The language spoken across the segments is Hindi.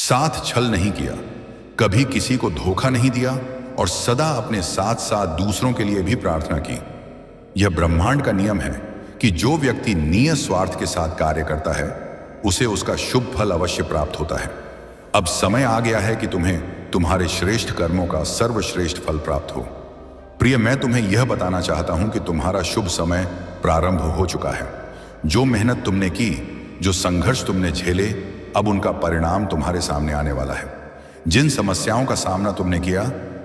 साथ छल नहीं किया, कभी किसी को धोखा नहीं दिया और सदा अपने साथ साथ दूसरों के लिए भी प्रार्थना की। यह ब्रह्मांड का नियम है कि जो व्यक्ति नियत स्वार्थ के साथ कार्य करता है उसे उसका शुभ फल अवश्य प्राप्त होता है। अब समय आ गया है कि तुम्हें तुम्हारे श्रेष्ठ कर्मों का सर्वश्रेष्ठ फल प्राप्त हो। प्रिय, मैं तुम्हें यह बताना चाहता हूं कि तुम्हारा शुभ समय प्रारंभ हो चुका है। जो मेहनत तुमने की, जो संघर्ष तुमने झेले, अब उनका परिणाम तुम्हारे सामने आने वाला है। जिन समस्याओं का सामना तुमने किया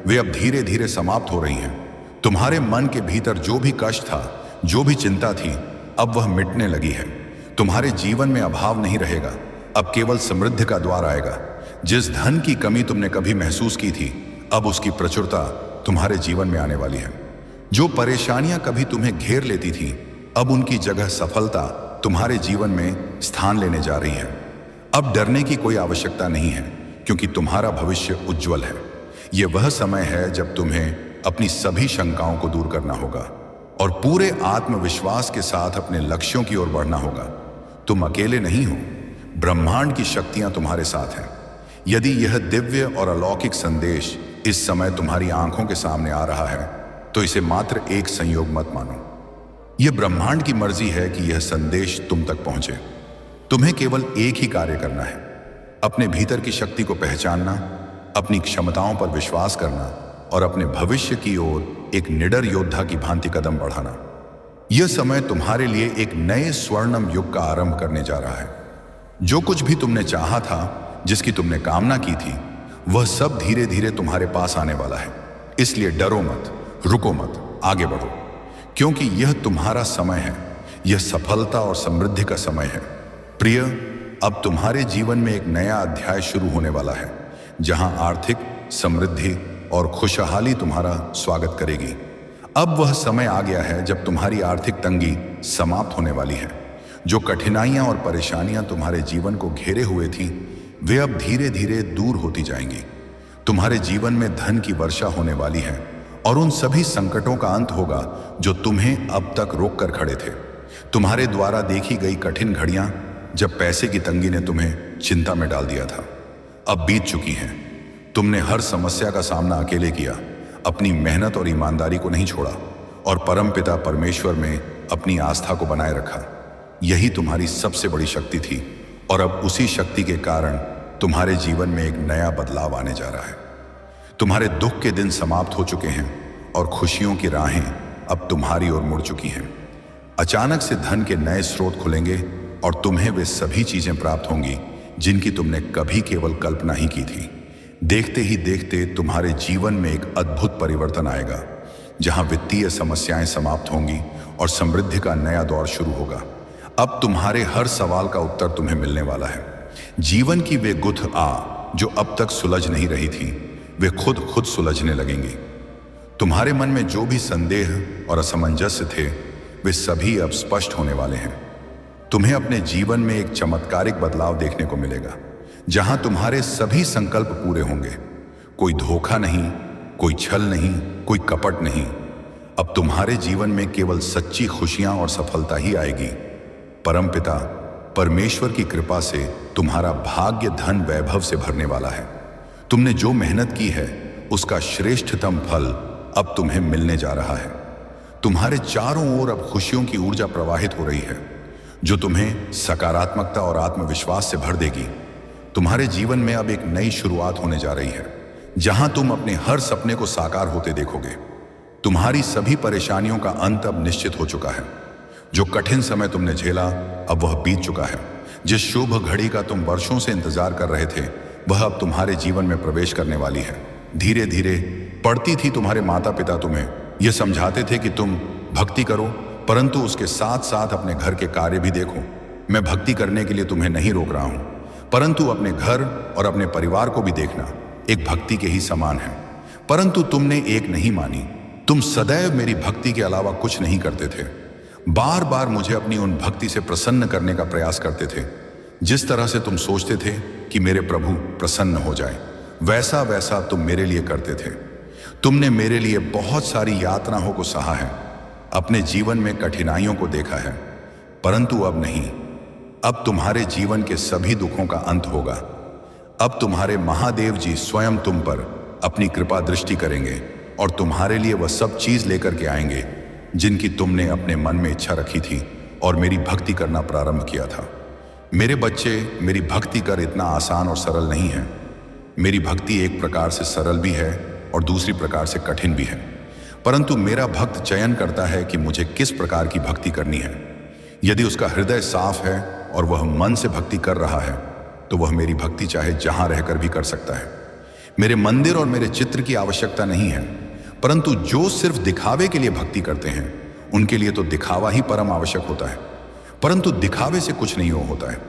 वे अब धीरे धीरे समाप्त हो रही हैं। तुम्हारे मन के भीतर जो भी कष्ट था, जो भी चिंता थी, अब वह मिटने लगी है। तुम्हारे जीवन में अभाव नहीं रहेगा, अब केवल समृद्धि का द्वार आएगा। जिस धन की कमी तुमने कभी महसूस की थी, अब उसकी प्रचुरता तुम्हारे जीवन में आने वाली है। जो परेशानियां कभी तुम्हें घेर लेती थी, अब उनकी जगह सफलता तुम्हारे जीवन में स्थान लेने जा रही है। अब डरने की कोई आवश्यकता नहीं है, क्योंकि तुम्हारा भविष्य उज्जवल है। यह वह समय है जब तुम्हें अपनी सभी शंकाओं को दूर करना होगा और पूरे आत्मविश्वास के साथ अपने लक्ष्यों की ओर बढ़ना होगा। तुम अकेले नहीं हो, ब्रह्मांड की शक्तियां तुम्हारे साथ हैं। यदि यह दिव्य और अलौकिक संदेश इस समय तुम्हारी आंखों के सामने आ रहा है, तो इसे मात्र एक संयोग मत मानो। यह ब्रह्मांड की मर्जी है कि यह संदेश तुम तक पहुंचे। तुम्हें केवल एक ही कार्य करना है, अपने भीतर की शक्ति को पहचानना, अपनी क्षमताओं पर विश्वास करना और अपने भविष्य की ओर एक निडर योद्धा की भांति कदम बढ़ाना। यह समय तुम्हारे लिए एक नए स्वर्णिम युग का आरंभ करने जा रहा है। जो कुछ भी तुमने चाहा था, जिसकी तुमने कामना की थी, वह सब धीरे धीरे तुम्हारे पास आने वाला है। इसलिए डरो मत, रुको मत, आगे बढ़ो, क्योंकि यह तुम्हारा समय है। यह सफलता और समृद्धि का समय है। प्रिय, अब तुम्हारे जीवन में एक नया अध्याय शुरू होने वाला है, जहां आर्थिक समृद्धि और खुशहाली तुम्हारा स्वागत करेगी। अब वह समय आ गया है जब तुम्हारी आर्थिक तंगी समाप्त होने वाली है। जो कठिनाइयां और परेशानियां तुम्हारे जीवन को घेरे हुए थीं, वे अब धीरे धीरे दूर होती जाएंगी। तुम्हारे जीवन में धन की वर्षा होने वाली है और उन सभी संकटों का अंत होगा जो तुम्हें अब तक रोक कर खड़े थे। तुम्हारे द्वारा देखी गई कठिन घड़ियां, जब पैसे की तंगी ने तुम्हें चिंता में डाल दिया था, अब बीत चुकी हैं। तुमने हर समस्या का सामना अकेले किया, अपनी मेहनत और ईमानदारी को नहीं छोड़ा और परमपिता परमेश्वर में अपनी आस्था को बनाए रखा। यही तुम्हारी सबसे बड़ी शक्ति थी और अब उसी शक्ति के कारण तुम्हारे जीवन में एक नया बदलाव आने जा रहा है। तुम्हारे दुख के दिन समाप्त हो चुके हैं और खुशियों की राहें अब तुम्हारी ओर मुड़ चुकी हैं। अचानक से धन के नए स्रोत खुलेंगे और तुम्हें वे सभी चीजें प्राप्त होंगी जिनकी तुमने कभी केवल कल्पना ही की थी। देखते ही देखते तुम्हारे जीवन में एक अद्भुत परिवर्तन आएगा, जहां वित्तीय समस्याएं समाप्त होंगी और समृद्धि का नया दौर शुरू होगा। अब तुम्हारे हर सवाल का उत्तर तुम्हें मिलने वाला है। जीवन की वे गुथ जो अब तक सुलझ नहीं रही थी, वे खुद सुलझने लगेंगी। तुम्हारे मन में जो भी संदेह और असमंजस्य थे, वे सभी अब स्पष्ट होने वाले हैं। तुम्हें अपने जीवन में एक चमत्कारिक बदलाव देखने को मिलेगा, जहां तुम्हारे सभी संकल्प पूरे होंगे। कोई धोखा नहीं, कोई छल नहीं, कोई कपट नहीं। अब तुम्हारे जीवन में केवल सच्ची खुशियां और सफलता ही आएगी। परमपिता परमेश्वर की कृपा से तुम्हारा भाग्य धन वैभव से भरने वाला है। तुमने जो मेहनत की है, उसका श्रेष्ठतम फल अब तुम्हें मिलने जा रहा है। तुम्हारे चारों ओर अब खुशियों की ऊर्जा प्रवाहित हो रही है, जो तुम्हें सकारात्मकता और आत्मविश्वास से भर देगी। तुम्हारे जीवन में अब एक नई शुरुआत होने जा रही है, जहां तुम अपने हर सपने को साकार होते देखोगे। तुम्हारी सभी परेशानियों का अंत अब निश्चित हो चुका है। जो कठिन समय तुमने झेला, अब वह बीत चुका है। जिस शुभ घड़ी का तुम वर्षों से इंतजार कर रहे थे, वह अब तुम्हारे जीवन में प्रवेश करने वाली है। धीरे धीरे पढ़ती थी तुम्हारे माता पिता तुम्हें यह समझाते थे कि तुम भक्ति करो, परंतु उसके साथ साथ अपने घर के कार्य भी देखो। मैं भक्ति करने के लिए तुम्हें नहीं रोक रहा हूं, परंतु अपने घर और अपने परिवार को भी देखना एक भक्ति के ही समान है। परंतु तुमने एक नहीं मानी। तुम सदैव मेरी भक्ति के अलावा कुछ नहीं करते थे। बार बार मुझे अपनी उन भक्ति से प्रसन्न करने का प्रयास करते थे। जिस तरह से तुम सोचते थे कि मेरे प्रभु प्रसन्न हो जाए, वैसा वैसा तुम मेरे लिए करते थे। तुमने मेरे लिए बहुत सारी यातनाओं को सहा है, अपने जीवन में कठिनाइयों को देखा है, परंतु अब नहीं। अब तुम्हारे जीवन के सभी दुखों का अंत होगा। अब तुम्हारे महादेव जी स्वयं तुम पर अपनी कृपा दृष्टि करेंगे और तुम्हारे लिए वह सब चीज लेकर के आएंगे जिनकी तुमने अपने मन में इच्छा रखी थी और मेरी भक्ति करना प्रारंभ किया था। मेरे बच्चे, मेरी भक्ति कर इतना आसान और सरल नहीं है। मेरी भक्ति एक प्रकार से सरल भी है और दूसरी प्रकार से कठिन भी है, परंतु मेरा भक्त चयन करता है कि मुझे किस प्रकार की भक्ति करनी है। यदि उसका हृदय साफ है और वह मन से भक्ति कर रहा है तो वह मेरी भक्ति चाहे जहां रहकर भी कर सकता है। मेरे मंदिर और मेरे चित्र की आवश्यकता नहीं है, परंतु जो सिर्फ दिखावे के लिए भक्ति करते हैं उनके लिए तो दिखावा ही परम आवश्यक होता है, परंतु दिखावे से कुछ नहीं होता है।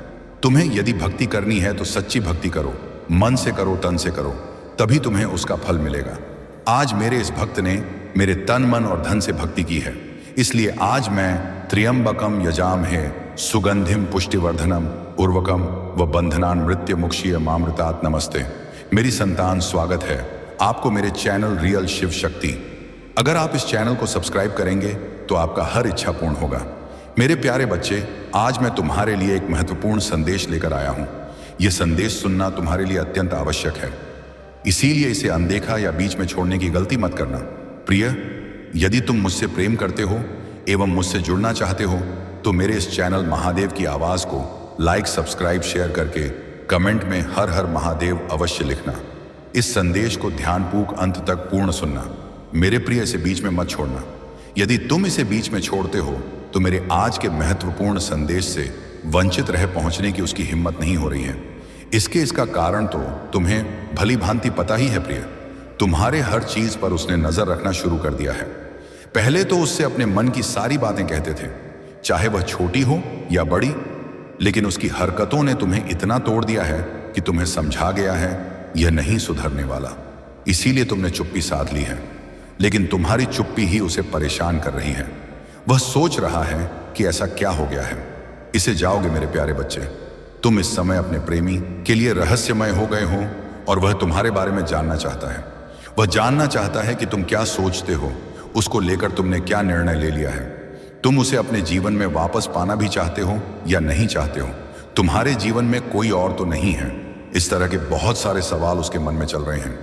तुम्हें यदि भक्ति करनी है तो सच्ची भक्ति करो, मन से करो, तन से करो, तभी तुम्हें उसका फल मिलेगा। आज मेरे इस भक्त ने मेरे तन, मन और धन से भक्ति की है, इसलिए आज मैं त्र्यंबकम यजामहे सुगंधिम पुष्टिवर्धनम उर्वकम व बंधनान मृत्यु मुक्षीय मामृतात नमस्ते। मेरी संतान, स्वागत है आपको मेरे चैनल रियल शिव शक्ति। अगर आप इस चैनल को सब्सक्राइब करेंगे तो आपका हर इच्छा पूर्ण होगा। मेरे प्यारे बच्चे, आज मैं तुम्हारे लिए एक महत्वपूर्ण संदेश लेकर आया हूं। यह संदेश सुनना तुम्हारे लिए अत्यंत आवश्यक है, इसीलिए इसे अनदेखा या बीच में छोड़ने की गलती मत करना। प्रिय, यदि तुम मुझसे प्रेम करते हो एवं मुझसे जुड़ना चाहते हो तो मेरे इस चैनल महादेव की आवाज को लाइक, सब्सक्राइब, शेयर करके कमेंट में हर हर महादेव अवश्य लिखना। इस संदेश को ध्यानपूर्वक अंत तक पूर्ण सुनना। मेरे प्रिय, इसे बीच में मत छोड़ना। यदि तुम इसे बीच में छोड़ते हो तो मेरे आज के महत्वपूर्ण संदेश से वंचित रह पहुंचने की उसकी हिम्मत नहीं हो रही है। इसका कारण तो तुम्हें भली भांति पता ही है प्रिय। तुम्हारे हर चीज पर उसने नजर रखना शुरू कर दिया है। पहले तो उससे अपने मन की सारी बातें कहते थे, चाहे वह छोटी हो या बड़ी, लेकिन उसकी हरकतों ने तुम्हें इतना तोड़ दिया है कि तुम्हें समझा गया है यह नहीं सुधरने वाला। इसीलिए तुमने चुप्पी साध ली है, लेकिन तुम्हारी चुप्पी ही उसे परेशान कर रही है। वह सोच रहा है कि ऐसा क्या हो गया है। इसे जाओगे मेरे प्यारे बच्चे। तुम इस समय अपने प्रेमी के लिए रहस्यमय हो गए हो और वह तुम्हारे बारे में जानना चाहता है। वह जानना चाहता है कि तुम क्या सोचते हो, उसको लेकर तुमने क्या निर्णय ले लिया है। तुम उसे अपने जीवन में वापस पाना भी चाहते हो या नहीं चाहते हो। तुम्हारे जीवन में कोई और तो नहीं है। इस तरह के बहुत सारे सवाल उसके मन में चल रहे हैं।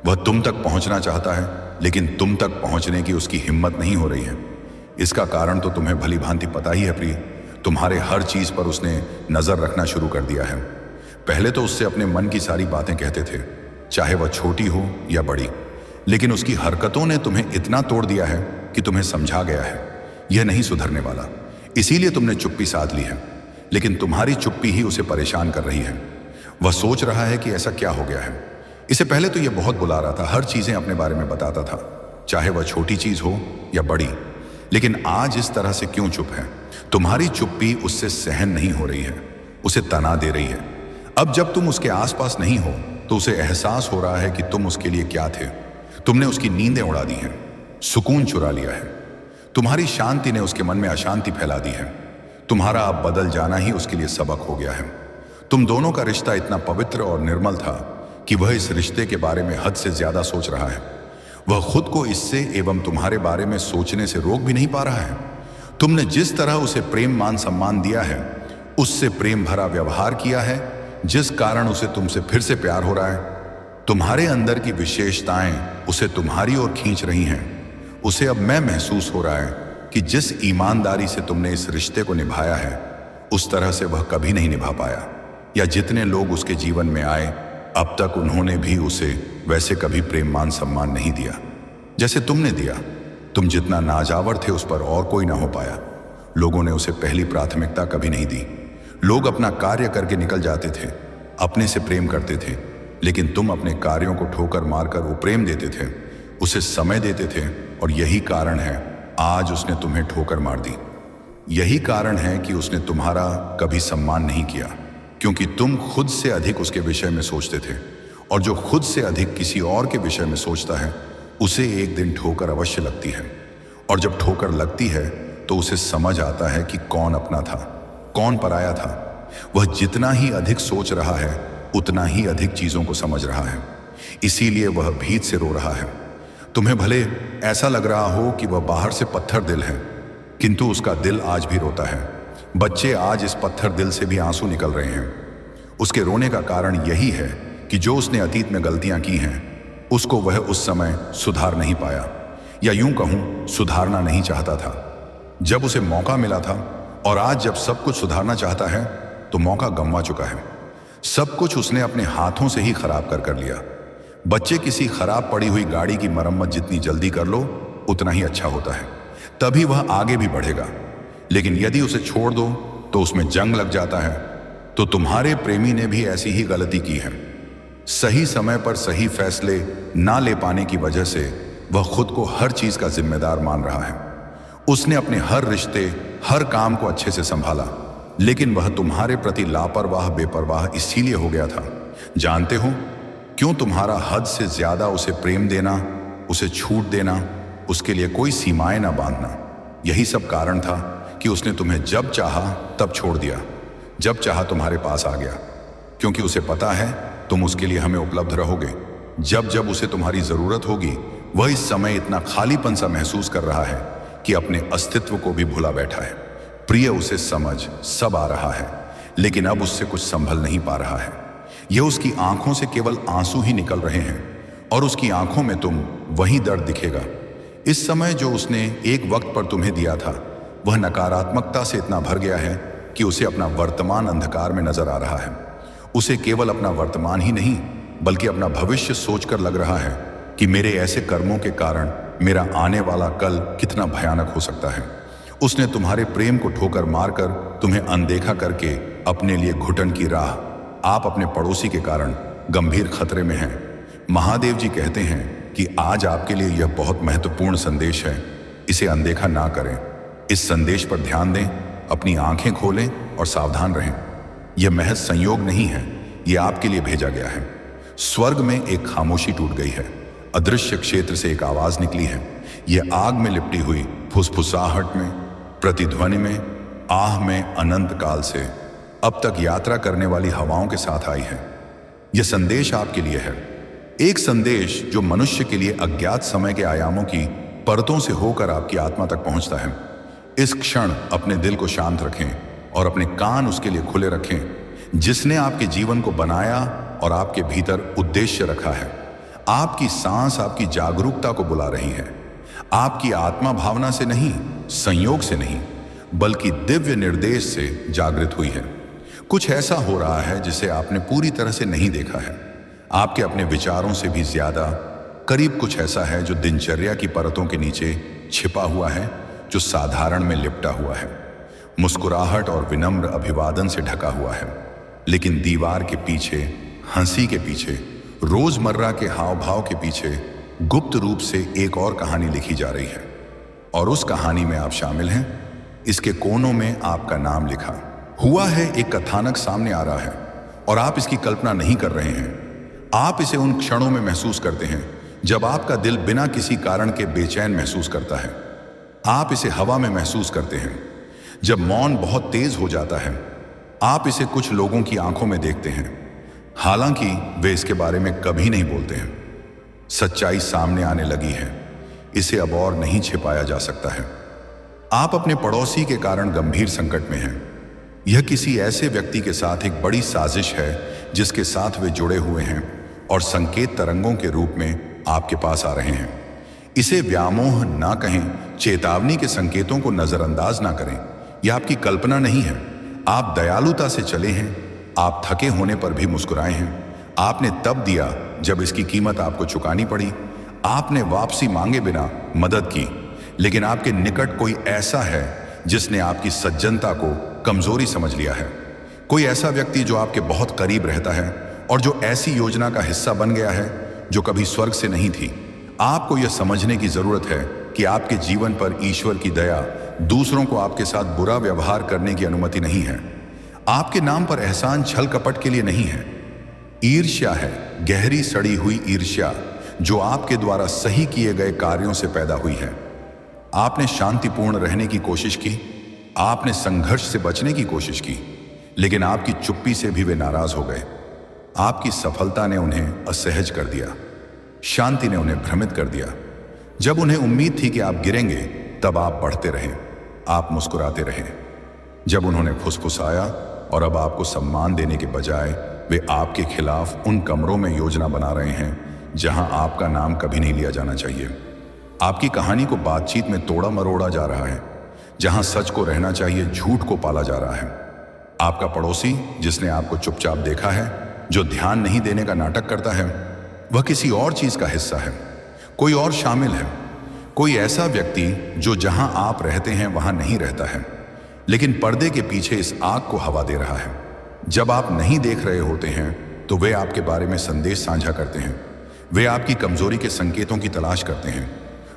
वह तुम तक पहुंचना चाहता है, लेकिन तुम तक पहुंचने की उसकी हिम्मत नहीं हो रही है। इसका कारण तो तुम्हें भली भांति पता ही है प्रिय। तुम्हारे हर चीज पर उसने नजर रखना शुरू कर दिया है। पहले तो उससे अपने मन की सारी बातें कहते थे, चाहे वह छोटी हो या बड़ी, लेकिन उसकी हरकतों ने तुम्हें इतना तोड़ दिया है कि तुम्हें समझा गया है यह नहीं सुधरने वाला। इसीलिए तुमने चुप्पी साध ली है, लेकिन तुम्हारी चुप्पी ही उसे परेशान कर रही है। वह सोच रहा है कि ऐसा क्या हो गया है। इसे पहले तो यह बहुत बुला रहा था, हर चीजें अपने बारे में बताता था, चाहे वह छोटी चीज हो या बड़ी, लेकिन आज इस तरह से क्यों चुप है। तुम्हारी चुप्पी उससे सहन नहीं हो रही है, उसे तना दे रही है। अब जब तुम उसके आसपास नहीं हो तो उसे एहसास हो रहा है कि तुम उसके लिए क्या थे। तुमने उसकी नींदें उड़ा दी हैं, सुकून चुरा लिया है। तुम्हारी शांति ने उसके मन में अशांति फैला दी है। तुम्हारा अब बदल जाना ही उसके लिए सबक हो गया है। तुम दोनों का रिश्ता इतना पवित्र और निर्मल था कि वह इस रिश्ते के बारे में हद से ज्यादा सोच रहा है। वह खुद को इससे एवं तुम्हारे बारे में सोचने से रोक भी नहीं पा रहा है। तुमने जिस तरह उसे प्रेम, मान, सम्मान दिया है, उससे प्रेम भरा व्यवहार किया है, जिस कारण उसे तुमसे फिर से प्यार हो रहा है। तुम्हारे अंदर की विशेषताएं उसे तुम्हारी ओर खींच रही हैं। उसे अब मैं महसूस हो रहा है कि जिस ईमानदारी से तुमने इस रिश्ते को निभाया है, उस तरह से वह कभी नहीं निभा पाया, या जितने लोग उसके जीवन में आए अब तक उन्होंने भी उसे वैसे कभी प्रेम, मान, सम्मान नहीं दिया जैसे तुमने दिया। तुम जितना नाजावर थे उस पर और कोई ना हो पाया। लोगों ने उसे पहली प्राथमिकता कभी नहीं दी। लोग अपना कार्य करके निकल जाते थे, अपने से प्रेम करते थे, लेकिन तुम अपने कार्यों को ठोकर मारकर वो प्रेम देते थे, उसे समय देते थे, और यही कारण है आज उसने तुम्हें ठोकर मार दी। यही कारण है कि उसने तुम्हारा कभी सम्मान नहीं किया, क्योंकि तुम खुद से अधिक उसके विषय में सोचते थे, और जो खुद से अधिक किसी और के विषय में सोचता है उसे एक दिन ठोकर अवश्य लगती है। और जब ठोकर लगती है तो उसे समझ आता है कि कौन अपना था, कौन पराया था। वह जितना ही अधिक सोच रहा है उतना ही अधिक चीजों को समझ रहा है, इसीलिए वह भीत से रो रहा है। तुम्हें भले ऐसा लग रहा हो कि वह बाहर से पत्थर दिल है, किंतु उसका दिल आज भी रोता है। बच्चे, आज इस पत्थर दिल से भी आंसू निकल रहे हैं। उसके रोने का कारण यही है कि जो उसने अतीत में गलतियां की हैं उसको वह उस समय सुधार नहीं पाया, या यूं कहूं सुधारना नहीं चाहता था जब उसे मौका मिला था। और आज जब सब कुछ सुधारना चाहता है तो मौका गंवा चुका है। सब कुछ उसने अपने हाथों से ही खराब कर लिया। बच्चे किसी खराब पड़ी हुई गाड़ी की मरम्मत जितनी जल्दी कर लो उतना ही अच्छा होता है, तभी वह आगे भी बढ़ेगा। लेकिन यदि उसे छोड़ दो तो उसमें जंग लग जाता है। तो तुम्हारे प्रेमी ने भी ऐसी ही गलती की है। सही समय पर सही फैसले ना ले पाने की वजह से वह खुद को हर चीज का जिम्मेदार मान रहा है। उसने अपने हर रिश्ते, हर काम को अच्छे से संभाला, लेकिन वह तुम्हारे प्रति लापरवाह बेपरवाह इसीलिए हो गया था। जानते हो क्यों? तुम्हारा हद से ज्यादा उसे प्रेम देना, उसे छूट देना, उसके लिए कोई सीमाएं ना बांधना, यही सब कारण था कि उसने तुम्हें जब चाहा तब छोड़ दिया, जब चाहा तुम्हारे पास आ गया। क्योंकि उसे पता है तुम उसके लिए हमें उपलब्ध रहोगे। जब जब उसे तुम्हारी जरूरत होगी वह इस समय इतना खालीपन सा महसूस कर रहा है कि अपने अस्तित्व को भी भुला बैठा है। प्रिय उसे समझ सब आ रहा है, लेकिन अब उससे कुछ संभल नहीं पा रहा है। यह उसकी आंखों से केवल आंसू ही निकल रहे हैं और उसकी आंखों में तुम वही दर्द दिखेगा। इस समय जो उसने एक वक्त पर तुम्हें दिया था वह नकारात्मकता से इतना भर गया है कि उसे अपना वर्तमान अंधकार में नजर आ रहा है। उसे केवल अपना वर्तमान ही नहीं बल्कि अपना भविष्य सोचकर लग रहा है कि मेरे ऐसे कर्मों के कारण मेरा आने वाला कल कितना भयानक हो सकता है। उसने तुम्हारे प्रेम को ठोकर मारकर तुम्हें अनदेखा करके अपने लिए घुटन की राह, आप अपने पड़ोसी के कारण गंभीर खतरे में हैं। महादेव जी कहते हैं कि आज आपके लिए यह बहुत महत्वपूर्ण संदेश है, इसे अनदेखा ना करें। इस संदेश पर ध्यान दें, अपनी आंखें खोलें और सावधान रहें। यह महज संयोग नहीं है, यह आपके लिए भेजा गया है। स्वर्ग में एक खामोशी टूट गई है, अदृश्य क्षेत्र से एक आवाज निकली है। यह आग में लिपटी हुई फुसफुसाहट में, प्रतिध्वनि में, आह में अनंत काल से अब तक यात्रा करने वाली हवाओं के साथ आई है। यह संदेश आपके लिए है, एक संदेश जो मनुष्य के लिए अज्ञात समय के आयामों की परतों से होकर आपकी आत्मा तक पहुंचता है। इस क्षण अपने दिल को शांत रखें और अपने कान उसके लिए खुले रखें जिसने आपके जीवन को बनाया और आपके भीतर उद्देश्य रखा है। आपकी सांस आपकी जागरूकता को बुला रही है, आपकी आत्मा भावना से नहीं, संयोग से नहीं, बल्कि दिव्य निर्देश से जागृत हुई है। कुछ ऐसा हो रहा है जिसे आपने पूरी तरह से नहीं देखा है, आपके अपने विचारों से भी ज्यादा करीब। कुछ ऐसा है जो दिनचर्या की परतों के नीचे छिपा हुआ है, जो साधारण में लिपटा हुआ है, मुस्कुराहट और विनम्र अभिवादन से ढका हुआ है, लेकिन दीवार के पीछे, हंसी के पीछे, रोजमर्रा के हाव भाव के पीछे गुप्त रूप से एक और कहानी लिखी जा रही है। और उस कहानी में आप शामिल हैं। इसके कोनों में आपका नाम लिखा हुआ है। एक कथानक सामने आ रहा है और आप इसकी कल्पना नहीं कर रहे हैं। आप इसे उन क्षणों में महसूस करते हैं जब आपका दिल बिना किसी कारण के बेचैन महसूस करता है। आप इसे हवा में महसूस करते हैं जब मौन बहुत तेज हो जाता है। आप इसे कुछ लोगों की आंखों में देखते हैं, हालांकि वे इसके बारे में कभी नहीं बोलते हैं। सच्चाई सामने आने लगी है, इसे अब और नहीं छिपाया जा सकता है। आप अपने पड़ोसी के कारण गंभीर संकट में हैं। यह किसी ऐसे व्यक्ति के साथ एक बड़ी साजिश है जिसके साथ वे जुड़े हुए हैं और संकेत तरंगों के रूप में आपके पास आ रहे हैं। इसे व्यामोह ना कहें, चेतावनी के संकेतों को नजरअंदाज ना करें। यह आपकी कल्पना नहीं है। आप दयालुता से चले हैं, आप थके होने पर भी मुस्कुराए हैं। आपने तब दिया जब इसकी कीमत आपको चुकानी पड़ी। आपने वापसी मांगे बिना मदद की, लेकिन आपके निकट कोई ऐसा है जिसने आपकी सज्जनता को कमजोरी समझ लिया है। कोई ऐसा व्यक्ति जो आपके बहुत करीब रहता है और जो ऐसी योजना का हिस्सा बन गया है जो कभी स्वर्ग से नहीं थी। आपको यह समझने की जरूरत है कि आपके जीवन पर ईश्वर की दया दूसरों को आपके साथ बुरा व्यवहार करने की अनुमति नहीं है। आपके नाम पर एहसान छल कपट के लिए नहीं है। ईर्ष्या है, गहरी सड़ी हुई ईर्ष्या जो आपके द्वारा सही किए गए कार्यों से पैदा हुई है। आपने शांतिपूर्ण रहने की कोशिश की, आपने संघर्ष से बचने की कोशिश की, लेकिन आपकी चुप्पी से भी वे नाराज हो गए। आपकी सफलता ने उन्हें असहज कर दिया, शांति ने उन्हें भ्रमित कर दिया। जब उन्हें उम्मीद थी कि आप गिरेंगे, तब आप बढ़ते रहे, आप मुस्कुराते रहे। जब उन्होंने फुसफुसाया और अब आपको सम्मान देने के बजाय वे आपके खिलाफ उन कमरों में योजना बना रहे हैं जहां आपका नाम कभी नहीं लिया जाना चाहिए। आपकी कहानी को बातचीत में तोड़ा मरोड़ा जा रहा है। जहां सच को रहना चाहिए, झूठ को पाला जा रहा है। आपका पड़ोसी जिसने आपको चुपचाप देखा है, जो ध्यान नहीं देने का नाटक करता है, वह किसी और चीज का हिस्सा है। कोई और शामिल है। कोई ऐसा व्यक्ति जो जहां आप रहते हैं वहां नहीं रहता है, लेकिन पर्दे के पीछे इस आग को हवा दे रहा है। जब आप नहीं देख रहे होते हैं तो वे आपके बारे में संदेश साझा करते हैं। वे आपकी कमजोरी के संकेतों की तलाश करते हैं।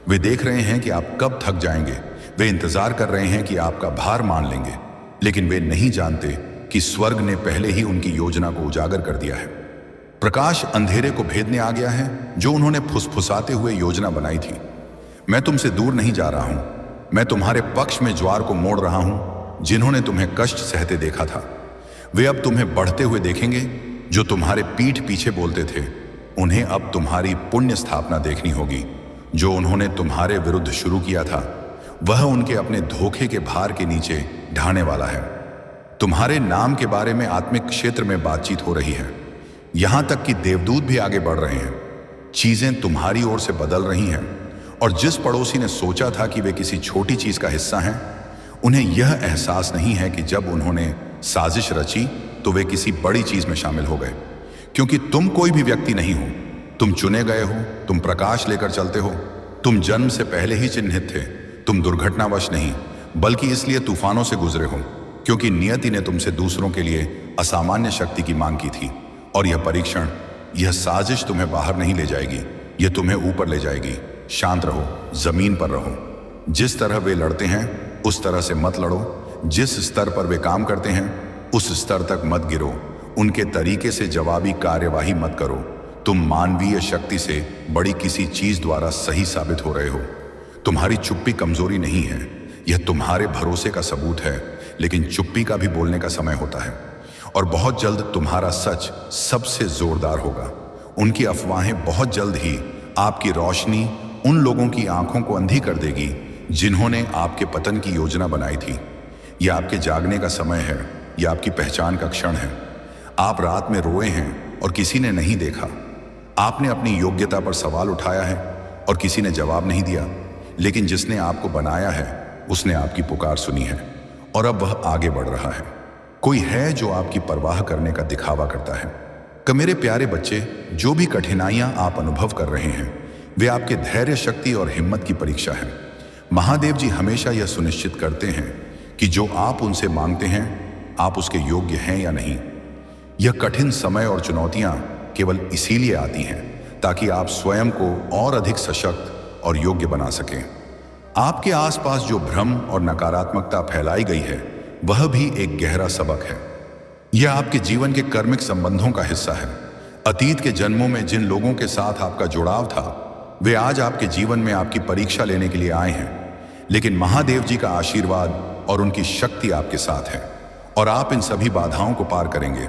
वे देख रहे हैं कि आप कब थक जाएंगे। वे इंतजार कर रहे हैं कि आपका भार मान लेंगे, लेकिन वे नहीं जानते कि स्वर्ग ने पहले ही उनकी योजना को उजागर कर दिया है। प्रकाश अंधेरे को भेदने आ गया है, जो उन्होंने फुसफुसाते हुए योजना बनाई थी। मैं तुमसे दूर नहीं जा रहा हूं, मैं तुम्हारे पक्ष में ज्वार को मोड़ रहा हूं। जिन्होंने तुम्हें कष्ट सहते देखा था, वे अब तुम्हें बढ़ते हुए देखेंगे। जो तुम्हारे पीठ पीछे बोलते थे, उन्हें अब तुम्हारी पुण्य स्थापना देखनी होगी। जो उन्होंने तुम्हारे विरुद्ध शुरू किया था, वह उनके अपने धोखे के भार के नीचे ढाने वाला है। तुम्हारे नाम के बारे में आत्मिक क्षेत्र में बातचीत हो रही है। यहां तक कि देवदूत भी आगे बढ़ रहे हैं। चीजें तुम्हारी ओर से बदल रही हैं, और जिस पड़ोसी ने सोचा था कि वे किसी छोटी चीज का हिस्सा हैं, उन्हें यह एहसास नहीं है कि जब उन्होंने साजिश रची तो वे किसी बड़ी चीज में शामिल हो गए। क्योंकि तुम कोई भी व्यक्ति नहीं हो, तुम चुने गए हो, तुम प्रकाश लेकर चलते हो। तुम जन्म से पहले ही चिन्हित थे। तुम दुर्घटनावश नहीं, बल्कि इसलिए तूफानों से गुजरे हो क्योंकि नियति ने तुमसे दूसरों के लिए असामान्य शक्ति की मांग की थी। और यह परीक्षण, यह साजिश तुम्हें बाहर नहीं ले जाएगी, यह तुम्हें ऊपर ले जाएगी। शांत रहो, जमीन पर रहो। जिस तरह वे लड़ते हैं उस तरह से मत लड़ो। जिस स्तर पर वे काम करते हैं उस स्तर तक मत गिरो। उनके तरीके से जवाबी कार्यवाही मत करो। तुम मानवीय शक्ति से बड़ी किसी चीज द्वारा सही साबित हो रहे हो। तुम्हारी चुप्पी कमजोरी नहीं है, यह तुम्हारे भरोसे का सबूत है। लेकिन चुप्पी का भी बोलने का समय होता है, और बहुत जल्द तुम्हारा सच सबसे जोरदार होगा। उनकी अफवाहें बहुत जल्द ही आपकी रोशनी उन लोगों की आंखों को अंधी कर देगी जिन्होंने आपके पतन की योजना बनाई थी। यह आपके जागने का समय है, यह आपकी पहचान का क्षण है। आप रात में रोए हैं और किसी ने नहीं देखा। आपने अपनी योग्यता पर सवाल उठाया है और किसी ने जवाब नहीं दिया। लेकिन जिसने आपको बनाया है उसने आपकी पुकार सुनी है, और अब वह आगे बढ़ रहा है। कोई है जो आपकी परवाह करने का दिखावा करता है। मेरे प्यारे बच्चे, जो भी कठिनाइयां आप अनुभव कर रहे हैं, वे आपके धैर्य, शक्ति और हिम्मत की परीक्षा है। महादेव जी हमेशा यह सुनिश्चित करते हैं कि जो आप उनसे मांगते हैं, आप उसके योग्य हैं या नहीं। यह कठिन समय और चुनौतियां केवल इसीलिए आती हैं ताकि आप स्वयं को और अधिक सशक्त और योग्य बना सकें। आपके आसपास जो भ्रम और नकारात्मकता फैलाई गई है, वह भी एक गहरा सबक है। यह आपके जीवन के कर्मिक संबंधों का हिस्सा है। अतीत के जन्मों में जिन लोगों के साथ आपका जुड़ाव था, वे आज आपके जीवन में आपकी परीक्षा लेने के लिए आए हैं। लेकिन महादेव जी का आशीर्वाद और उनकी शक्ति आपके साथ है, और आप इन सभी बाधाओं को पार करेंगे।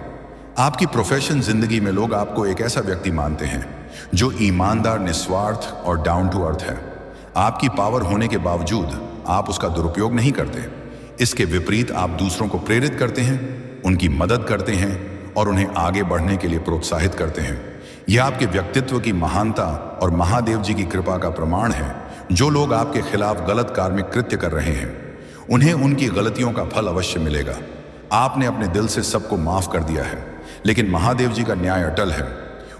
आपकी प्रोफेशन जिंदगी में लोग आपको एक ऐसा व्यक्ति मानते हैं जो ईमानदार, निस्वार्थ और डाउन टू अर्थ है। आपकी पावर होने के बावजूद आप उसका दुरुपयोग नहीं करते। इसके विपरीत आप दूसरों को प्रेरित करते हैं, उनकी मदद करते हैं और उन्हें आगे बढ़ने के लिए प्रोत्साहित करते हैं। यह आपके व्यक्तित्व की महानता और महादेव जी की कृपा का प्रमाण है। जो लोग आपके खिलाफ गलत कार्मिक कृत्य कर रहे हैं, उन्हें उनकी गलतियों का फल अवश्य मिलेगा। आपने अपने दिल से सबको माफ कर दिया है, लेकिन महादेव जी का न्याय अटल है।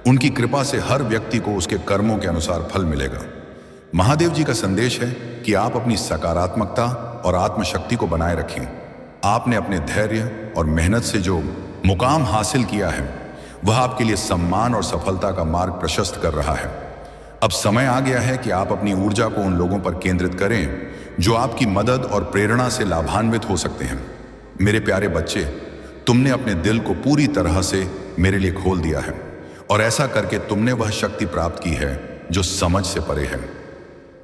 उनकी कृपा से हर व्यक्ति को उसके कर्मों के अनुसार फल मिलेगा। महादेव जी का संदेश है कि आप अपनी सकारात्मकता और आत्मशक्ति को बनाए रखें। आपने अपने धैर्य और मेहनत से जो मुकाम हासिल किया है, वह आपके लिए सम्मान और सफलता का मार्ग प्रशस्त कर रहा है। अब समय आ गया है कि आप अपनी ऊर्जा को उन लोगों पर केंद्रित करें जो आपकी मदद और प्रेरणा से लाभान्वित हो सकते हैं। मेरे प्यारे बच्चे, तुमने अपने दिल को पूरी तरह से मेरे लिए खोल दिया है, और ऐसा करके तुमने वह शक्ति प्राप्त की है जो समझ से परे है।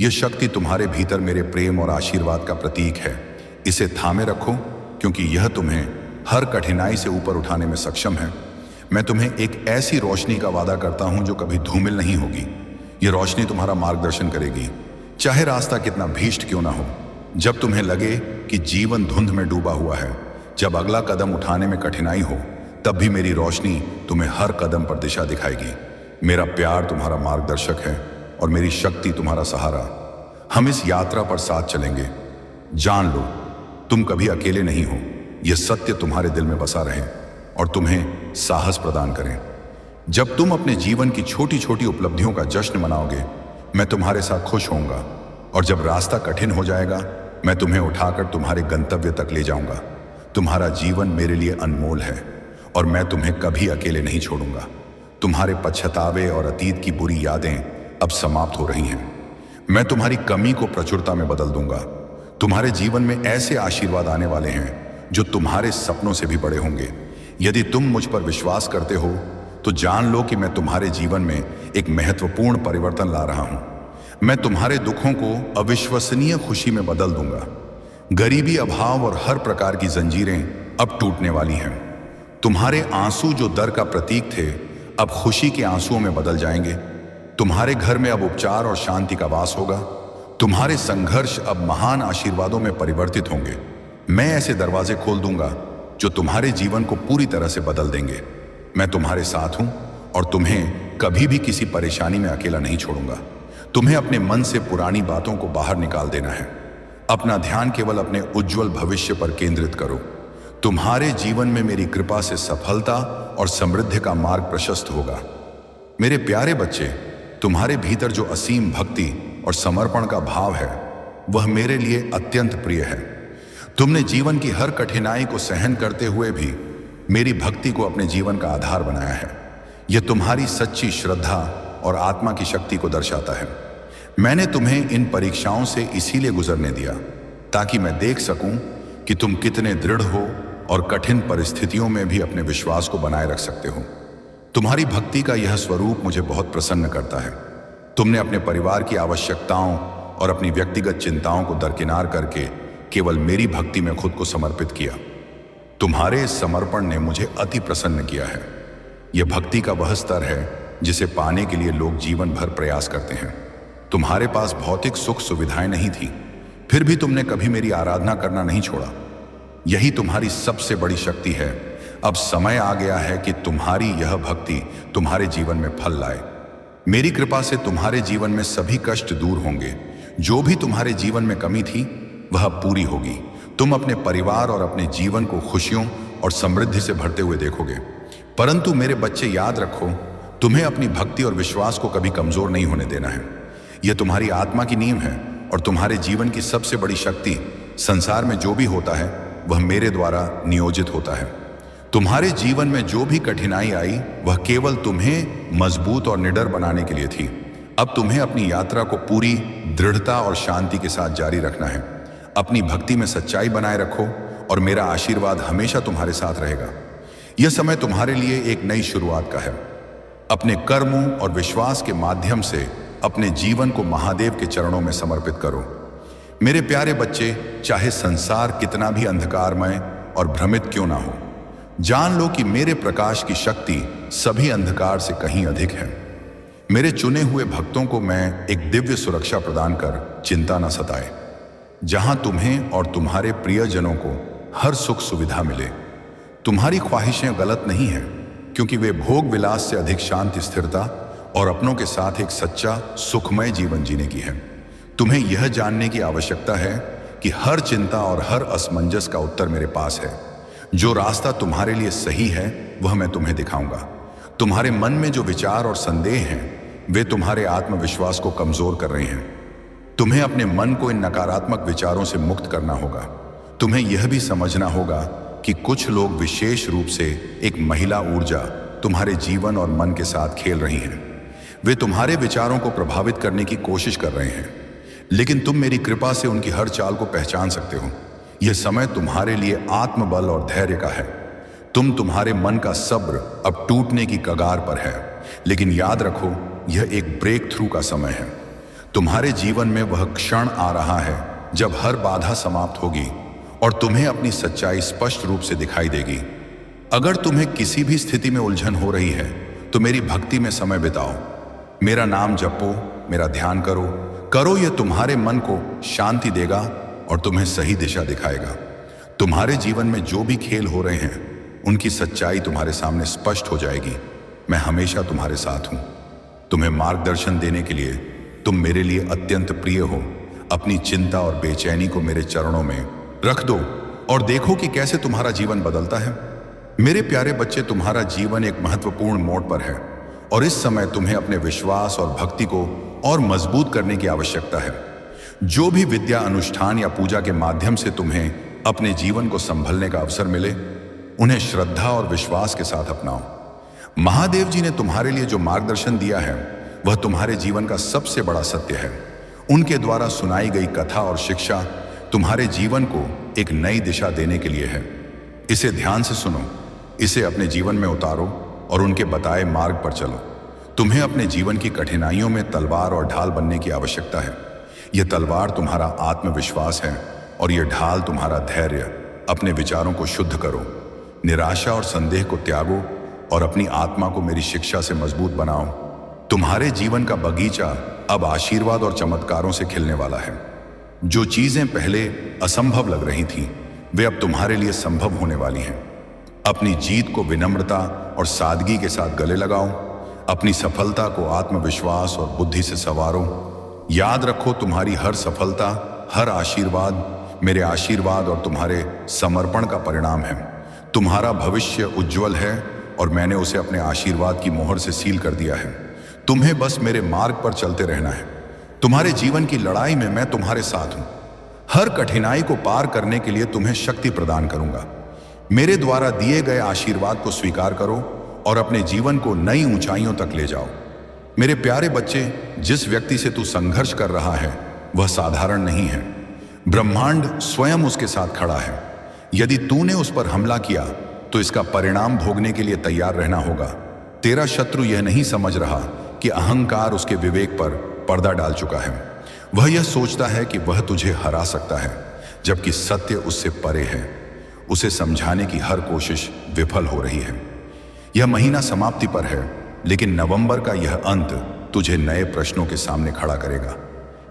यह शक्ति तुम्हारे भीतर मेरे प्रेम और आशीर्वाद का प्रतीक है। इसे थामे रखो, क्योंकि यह तुम्हें हर कठिनाई से ऊपर उठाने में सक्षम है। मैं तुम्हें एक ऐसी रोशनी का वादा करता हूं जो कभी धूमिल नहीं होगी। यह रोशनी तुम्हारा मार्गदर्शन करेगी, चाहे रास्ता कितना भीष्ट क्यों ना हो। जब तुम्हें लगे कि जीवन धुंध में डूबा हुआ है, जब अगला कदम उठाने में कठिनाई हो, तब भी मेरी रोशनी तुम्हें हर कदम पर दिशा दिखाएगी। मेरा प्यार तुम्हारा मार्गदर्शक है और मेरी शक्ति तुम्हारा सहारा। हम इस यात्रा पर साथ चलेंगे। जान लो, तुम कभी अकेले नहीं हो। यह सत्य तुम्हारे दिल में बसा रहे और तुम्हें साहस प्रदान करें। जब तुम अपने जीवन की छोटी छोटी उपलब्धियों का जश्न मनाओगे, मैं तुम्हारे साथ खुश होऊंगा। और जब रास्ता कठिन हो जाएगा, मैं तुम्हें उठाकर तुम्हारे गंतव्य तक ले जाऊंगा। तुम्हारा जीवन मेरे लिए अनमोल है और मैं तुम्हें कभी अकेले नहीं छोड़ूंगा। तुम्हारे पछतावे और अतीत की बुरी यादें अब समाप्त हो रही हैं। मैं तुम्हारी कमी को प्रचुरता में बदल दूंगा। तुम्हारे जीवन में ऐसे आशीर्वाद आने वाले हैं जो तुम्हारे सपनों से भी बड़े होंगे। यदि तुम मुझ पर विश्वास करते हो तो जान लो कि मैं तुम्हारे जीवन में एक महत्वपूर्ण परिवर्तन ला रहा हूं। मैं तुम्हारे दुखों को अविश्वसनीय खुशी में बदल दूंगा। गरीबी, अभाव और हर प्रकार की जंजीरें अब टूटने वाली हैं। तुम्हारे आंसू जो दर्द का प्रतीक थे, अब खुशी के आंसुओं में बदल जाएंगे। तुम्हारे घर में अब उपचार और शांति का वास होगा। तुम्हारे संघर्ष अब महान आशीर्वादों में परिवर्तित होंगे। मैं ऐसे दरवाजे खोल दूंगा जो तुम्हारे जीवन को पूरी तरह से बदल देंगे। मैं तुम्हारे साथ हूं और तुम्हें कभी भी किसी परेशानी में अकेला नहीं छोड़ूंगा। तुम्हें अपने मन से पुरानी बातों को बाहर निकाल देना है। अपना ध्यान केवल अपने उज्जवल भविष्य पर केंद्रित करो। तुम्हारे जीवन में मेरी कृपा से सफलता और समृद्धि का मार्ग प्रशस्त होगा। मेरे प्यारे बच्चे, तुम्हारे भीतर जो असीम भक्ति और समर्पण का भाव है, वह मेरे लिए अत्यंत प्रिय है। तुमने जीवन की हर कठिनाई को सहन करते हुए भी मेरी भक्ति को अपने जीवन का आधार बनाया है। यह तुम्हारी सच्ची श्रद्धा और आत्मा की शक्ति को दर्शाता है। मैंने तुम्हें इन परीक्षाओं से इसीलिए गुजरने दिया ताकि मैं देख सकूं कि तुम कितने दृढ़ हो और कठिन परिस्थितियों में भी अपने विश्वास को बनाए रख सकते हो। तुम्हारी भक्ति का यह स्वरूप मुझे बहुत प्रसन्न करता है। तुमने अपने परिवार की आवश्यकताओं और अपनी व्यक्तिगत चिंताओं को दरकिनार करके केवल मेरी भक्ति में खुद को समर्पित किया। तुम्हारे इस समर्पण ने मुझे अति प्रसन्न किया है। यह भक्ति का वह स्तर है जिसे पाने के लिए लोग जीवन भर प्रयास करते हैं। तुम्हारे पास भौतिक सुख सुविधाएं नहीं थी, फिर भी तुमने कभी मेरी आराधना करना नहीं छोड़ा। यही तुम्हारी सबसे बड़ी शक्ति है। अब समय आ गया है कि तुम्हारी यह भक्ति तुम्हारे जीवन में फल लाए। मेरी कृपा से तुम्हारे जीवन में सभी कष्ट दूर होंगे। जो भी तुम्हारे जीवन में कमी थी, वह पूरी होगी। तुम अपने परिवार और अपने जीवन को खुशियों और समृद्धि से भरते हुए देखोगे। परंतु मेरे बच्चे, याद रखो, तुम्हें अपनी भक्ति और विश्वास को कभी कमजोर नहीं होने देना है। यह तुम्हारी आत्मा की नींव है और तुम्हारे जीवन की सबसे बड़ी शक्ति। संसार में जो भी होता है वह मेरे द्वारा नियोजित होता है। तुम्हारे जीवन में जो भी कठिनाई आई, वह केवल तुम्हें मजबूत और निडर बनाने के लिए थी। अब तुम्हें अपनी यात्रा को पूरी दृढ़ता और शांति के साथ जारी रखना है। अपनी भक्ति में सच्चाई बनाए रखो और मेरा आशीर्वाद हमेशा तुम्हारे साथ रहेगा। यह समय तुम्हारे लिए एक नई शुरुआत का है। अपने कर्मों और विश्वास के माध्यम से अपने जीवन को महादेव के चरणों में समर्पित करो। मेरे प्यारे बच्चे, चाहे संसार कितना भी अंधकारमय और भ्रमित क्यों ना हो, जान लो कि मेरे प्रकाश की शक्ति सभी अंधकार से कहीं अधिक है। मेरे चुने हुए भक्तों को मैं एक दिव्य सुरक्षा प्रदान कर चिंता न सताए, जहां तुम्हें और तुम्हारे प्रियजनों को हर सुख सुविधा मिले। तुम्हारी ख्वाहिशें गलत नहीं हैं, क्योंकि वे भोग विलास से अधिक शांति, स्थिरता और अपनों के साथ एक सच्चा सुखमय जीवन जीने की है। तुम्हें यह जानने की आवश्यकता है कि हर चिंता और हर असमंजस का उत्तर मेरे पास है। जो रास्ता तुम्हारे लिए सही है, वह मैं तुम्हें दिखाऊंगा। तुम्हारे मन में जो विचार और संदेह हैं, वे तुम्हारे आत्मविश्वास को कमजोर कर रहे हैं। तुम्हें अपने मन को इन नकारात्मक विचारों से मुक्त करना होगा। तुम्हें यह भी समझना होगा कि कुछ लोग, विशेष रूप से एक महिला ऊर्जा, तुम्हारे जीवन और मन के साथ खेल रही हैं। वे तुम्हारे विचारों को प्रभावित करने की कोशिश कर रहे हैं, लेकिन तुम मेरी कृपा से उनकी हर चाल को पहचान सकते हो। यह समय तुम्हारे लिए आत्मबल और धैर्य का है। तुम्हारे मन का सब्र अब टूटने की कगार पर है, लेकिन याद रखो, यह एक ब्रेक थ्रू का समय है। तुम्हारे जीवन में वह क्षण आ रहा है जब हर बाधा समाप्त होगी और तुम्हें अपनी सच्चाई स्पष्ट रूप से दिखाई देगी। अगर तुम्हें किसी भी स्थिति में उलझन हो रही है, तो मेरी भक्ति में समय बिताओ। मेरा नाम जपो, मेरा ध्यान करो। यह तुम्हारे मन को शांति देगा और तुम्हें सही दिशा दिखाएगा। तुम्हारे जीवन में जो भी खेल हो रहे हैं, उनकी सच्चाई तुम्हारे सामने स्पष्ट हो जाएगी। मैं हमेशा तुम्हारे साथ हूं। तुम्हें मार्गदर्शन देने के लिए तुम मेरे लिए अत्यंत प्रिय हो। अपनी चिंता और बेचैनी को मेरे चरणों में रख दो और देखो कि कैसे तुम्हारा जीवन बदलता है। मेरे प्यारे बच्चे, तुम्हारा जीवन एक महत्वपूर्ण मोड़ पर है और इस समय तुम्हें अपने विश्वास और भक्ति को और मजबूत करने की आवश्यकता है। जो भी विद्या, अनुष्ठान या पूजा के माध्यम से तुम्हें अपने जीवन को संभलने का अवसर मिले, उन्हें श्रद्धा और विश्वास के साथ अपनाओ। महादेव जी ने तुम्हारे लिए जो मार्गदर्शन दिया है वह तुम्हारे जीवन का सबसे बड़ा सत्य है। उनके द्वारा सुनाई गई कथा और शिक्षा तुम्हारे जीवन को एक नई दिशा देने के लिए है। इसे ध्यान से सुनो, इसे अपने जीवन में उतारो और उनके बताए मार्ग पर चलो। तुम्हें अपने जीवन की कठिनाइयों में तलवार और ढाल बनने की आवश्यकता है। यह तलवार तुम्हारा आत्मविश्वास है और यह ढाल तुम्हारा धैर्य। अपने विचारों को शुद्ध करो, निराशा और संदेह को त्यागो और अपनी आत्मा को मेरी शिक्षा से मजबूत बनाओ। तुम्हारे जीवन का बगीचा अब आशीर्वाद और चमत्कारों से खिलने वाला है। जो चीजें पहले असंभव लग रही थीं, वे अब तुम्हारे लिए संभव होने वाली हैं। अपनी जीत को विनम्रता और सादगी के साथ गले लगाओ। अपनी सफलता को आत्मविश्वास और बुद्धि से संवारो। याद रखो, तुम्हारी हर सफलता, हर आशीर्वाद मेरे आशीर्वाद और तुम्हारे समर्पण का परिणाम है। तुम्हारा भविष्य उज्जवल है और मैंने उसे अपने आशीर्वाद की मोहर से सील कर दिया है। तुम्हें बस मेरे मार्ग पर चलते रहना है। तुम्हारे जीवन की लड़ाई में मैं तुम्हारे साथ हूं। हर कठिनाई को पार करने के लिए तुम्हें शक्ति प्रदान करूंगा। मेरे द्वारा दिए गए आशीर्वाद को स्वीकार करो और अपने जीवन को नई ऊंचाइयों तक ले जाओ। मेरे प्यारे बच्चे, जिस व्यक्ति से तू संघर्ष कर रहा है वह साधारण नहीं है। ब्रह्मांड स्वयं उसके साथ खड़ा है। यदि तूने उस पर हमला किया तो इसका परिणाम भोगने के लिए तैयार रहना होगा। तेरा शत्रु यह नहीं समझ रहा कि अहंकार उसके विवेक पर पर्दा डाल चुका है। वह यह सोचता है कि वह तुझे हरा सकता है, जबकि सत्य उससे परे है। उसे समझाने की हर कोशिश विफल हो रही है। यह महीना समाप्ति पर है, लेकिन नवंबर का यह अंत तुझे नए प्रश्नों के सामने खड़ा करेगा।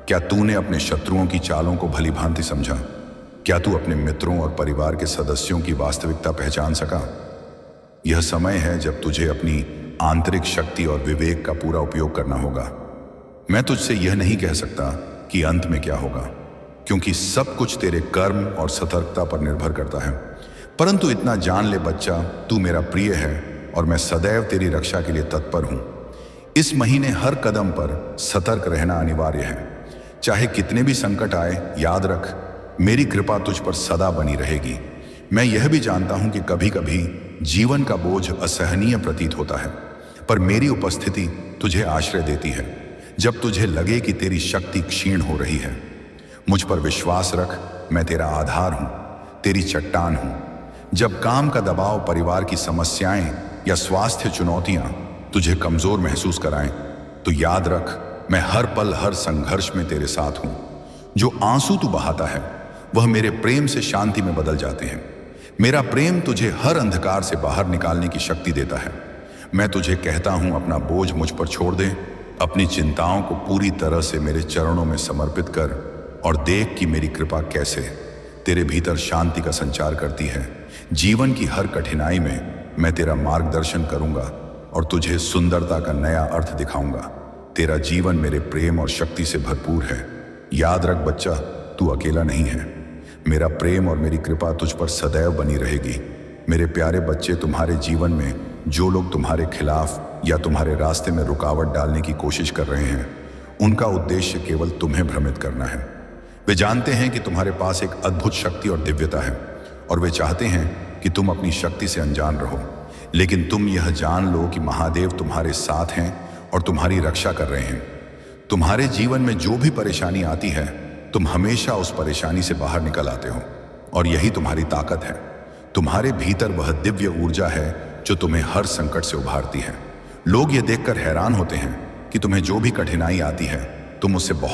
क्या तूने अपने शत्रुओं की चालों को भली भांति समझा? क्या तू अपने मित्रों और परिवार के सदस्यों की वास्तविकता पहचान सका? यह समय है जब तुझे अपनी आंतरिक शक्ति और विवेक का पूरा उपयोग करना होगा। मैं तुझसे यह नहीं कह सकता कि अंत में क्या होगा, क्योंकि सब कुछ तेरे कर्म और सतर्कता पर निर्भर करता है। परंतु इतना जान ले बच्चा, तू मेरा प्रिय है और मैं सदैव तेरी रक्षा के लिए तत्पर हूं। इस महीने हर कदम पर सतर्क रहना अनिवार्य है। चाहे कितने भी संकट आए, याद रख, मेरी कृपा तुझ पर सदा बनी रहेगी। मैं यह भी जानता हूं कि कभी कभी जीवन का बोझ असहनीय प्रतीत होता है, पर मेरी उपस्थिति तुझे आश्रय देती है। जब तुझे लगे कि तेरी शक्ति क्षीण हो रही है, मुझ पर विश्वास रख। मैं तेरा आधार हूं, तेरी चट्टान हूं। जब काम का दबाव, परिवार की समस्याएं या स्वास्थ्य चुनौतियां तुझे कमजोर महसूस कराएं, तो याद रख, मैं हर पल, हर संघर्ष में तेरे साथ हूं। जो आंसू तू बहाता है वह मेरे प्रेम से शांति में बदल जाते हैं। मेरा प्रेम तुझे हर अंधकार से बाहर निकालने की शक्ति देता है। मैं तुझे कहता हूं, अपना बोझ मुझ पर छोड़ दे। अपनी चिंताओं को पूरी तरह से मेरे चरणों में समर्पित कर और देख कि मेरी कृपा कैसे तेरे भीतर शांति का संचार करती है। जीवन की हर कठिनाई में मैं तेरा मार्गदर्शन करूंगा और तुझे सुंदरता का नया अर्थ दिखाऊंगा। तेरा जीवन मेरे प्रेम और शक्ति से भरपूर है। याद रख बच्चा, तू अकेला नहीं है। मेरा प्रेम और मेरी कृपा तुझ पर सदैव बनी रहेगी। मेरे प्यारे बच्चे, तुम्हारे जीवन में जो लोग तुम्हारे खिलाफ या तुम्हारे रास्ते में रुकावट डालने की कोशिश कर रहे हैं, उनका उद्देश्य केवल तुम्हें भ्रमित करना है। वे जानते हैं कि तुम्हारे पास एक अद्भुत शक्ति और दिव्यता है और वे चाहते हैं कि तुम अपनी शक्ति से अनजान रहो। लेकिन तुम यह जान लो कि महादेव तुम्हारे साथ हैं और तुम्हारी रक्षा कर रहे हैं। तुम्हारे जीवन में जो भी परेशानी आती है, तुम हमेशा उस परेशानी से बाहर निकल आते हो और यही तुम्हारी ताकत है। तुम्हारे भीतर वह दिव्य ऊर्जा है जो तुम्हें हर संकट से उभारती है। लोग ये देखकर हैरान होते हैं कि तुम्हें जो भी कठिनाई आती है, तुम उससे बहुत